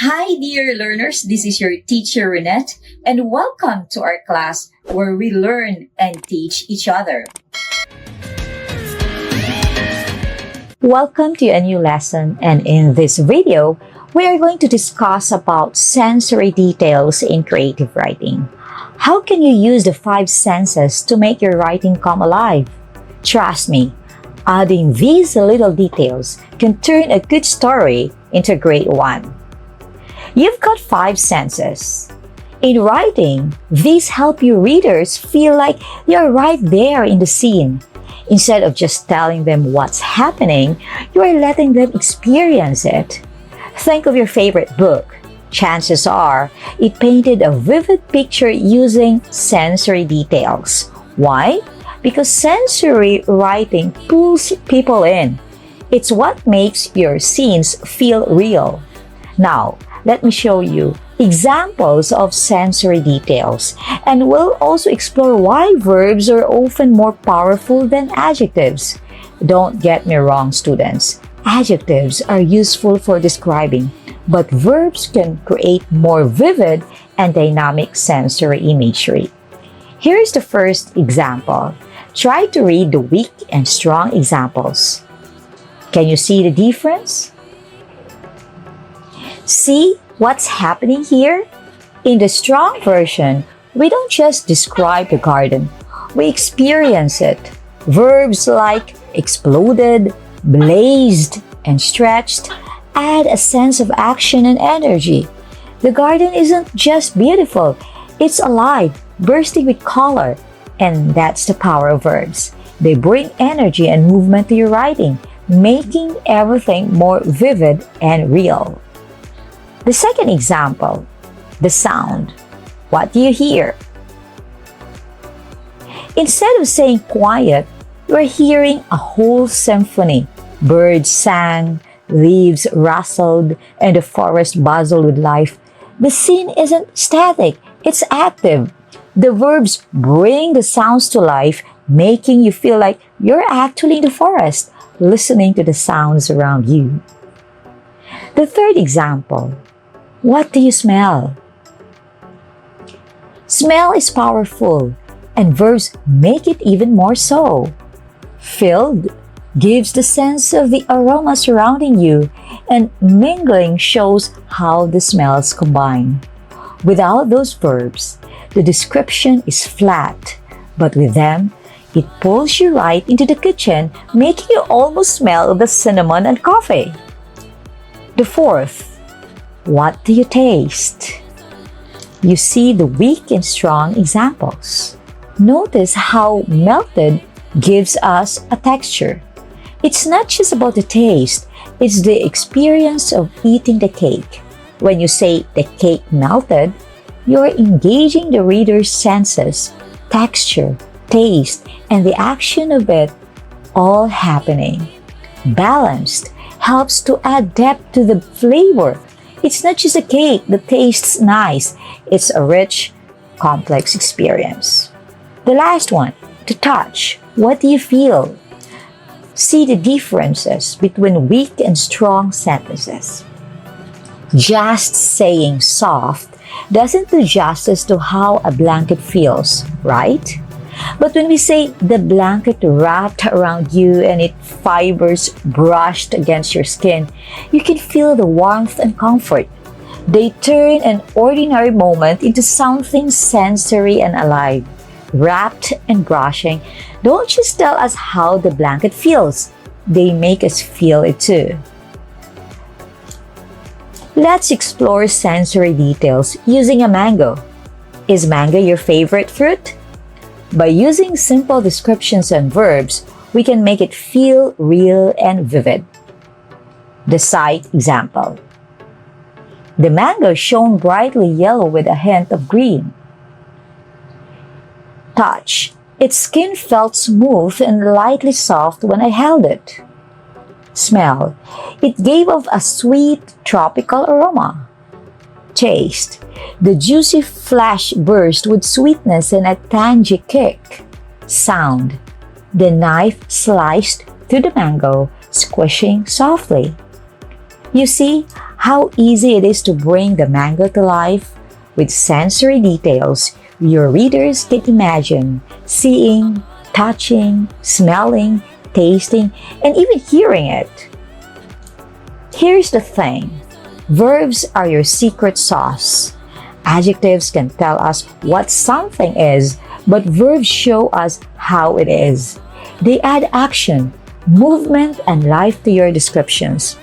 Hi, dear learners. This is your teacher, Renette, and welcome to our class where we learn and teach each other. Welcome to a new lesson, and in this video, we are going to discuss about sensory details in creative writing. How can you use the five senses to make your writing come alive? Trust me, adding these little details can turn a good story into a great one. You've got five senses. In writing, these help your readers feel like you're right there in the scene. Instead of just telling them what's happening, you are letting them experience it. Think of your favorite book. Chances are, it painted a vivid picture using sensory details. Why? Because sensory writing pulls people in. It's what makes your scenes feel real. Now, let me show you examples of sensory details, and we'll also explore why verbs are often more powerful than adjectives. Don't get me wrong, students. Adjectives are useful for describing, but verbs can create more vivid and dynamic sensory imagery. Here's the first example. Try to read the weak and strong examples. Can you see the difference? See what's happening here? In the strong version, we don't just describe the garden, we experience it. Verbs like exploded, blazed, and stretched add a sense of action and energy. The garden isn't just beautiful, it's alive, bursting with color. And that's the power of verbs. They bring energy and movement to your writing, making everything more vivid and real. The second example, the sound. What do you hear? Instead of saying quiet, you are hearing a whole symphony. Birds sang, leaves rustled, and the forest bustled with life. The scene isn't static, it's active. The verbs bring the sounds to life, making you feel like you're actually in the forest, listening to the sounds around you. The third example, what do you smell? Smell is powerful, and verbs make it even more so. Filled gives the sense of the aroma surrounding you, and mingling shows how the smells combine. Without those verbs, the description is flat, but with them, it pulls you right into the kitchen, making you almost smell the cinnamon and coffee. The fourth, what do you taste? You see the weak and strong examples. Notice how melted gives us a texture. It's not just about the taste, it's the experience of eating the cake. When you say the cake melted, you're engaging the reader's senses, texture, taste, and the action of it all happening. Balanced helps to add depth to the flavor. It's not just a cake that tastes nice. It's a rich, complex experience. The last one, to touch. What do you feel? See the differences between weak and strong sentences. Just saying soft doesn't do justice to how a blanket feels, right? But when we say the blanket wrapped around you and its fibers brushed against your skin, you can feel the warmth and comfort. They turn an ordinary moment into something sensory and alive. Wrapped and brushing don't just tell us how the blanket feels, they make us feel it too. Let's explore sensory details using a mango. Is mango your favorite fruit? By using simple descriptions and verbs, we can make it feel real and vivid. The sight example. The mango shone brightly yellow with a hint of green. Touch. Its skin felt smooth and lightly soft when I held it. Smell. It gave off a sweet tropical aroma. Taste. The juicy flesh burst with sweetness and a tangy kick. Sound. The knife sliced through the mango, squishing softly. You see how easy it is to bring the mango to life with sensory details your readers can imagine seeing, touching, smelling, tasting, and even hearing it. Here's the thing. Verbs are your secret sauce. Adjectives can tell us what something is, but verbs show us how it is. They add action, movement, and life to your descriptions.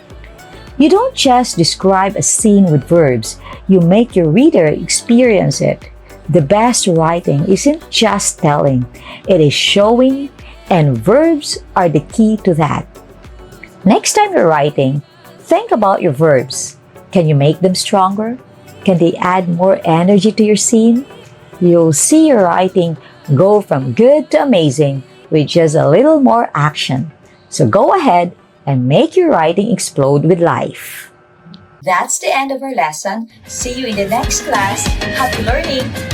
You don't just describe a scene with verbs, you make your reader experience it. The best writing isn't just telling, it is showing, and verbs are the key to that. Next time you're writing, think about your verbs. Can you make them stronger? Can they add more energy to your scene? You'll see your writing go from good to amazing with just a little more action. So go ahead and make your writing explode with life. That's the end of our lesson. See you in the next class. Happy learning!